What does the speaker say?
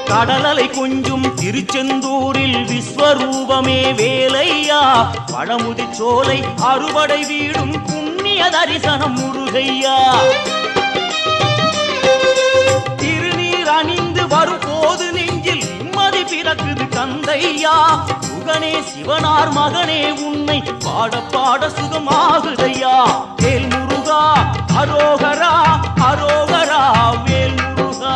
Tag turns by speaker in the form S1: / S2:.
S1: கடலலை கொஞ்சும் திருச்செந்தூரில் விஸ்வரூபமே வேலையா பழமுதி சோலை அறுபடை வீடும் புண்ணிய தரிசனம் முருகையா திருநீர் அணிந்து வரும் போது நெஞ்சில் நிம்மதி பிறக்குது கந்தையா சுகனே சிவனார் மகனே உன்னை பாட பாட சுகமாகுதையா வேல் முருகா அரோகரா அரோகரா வேல் முருகா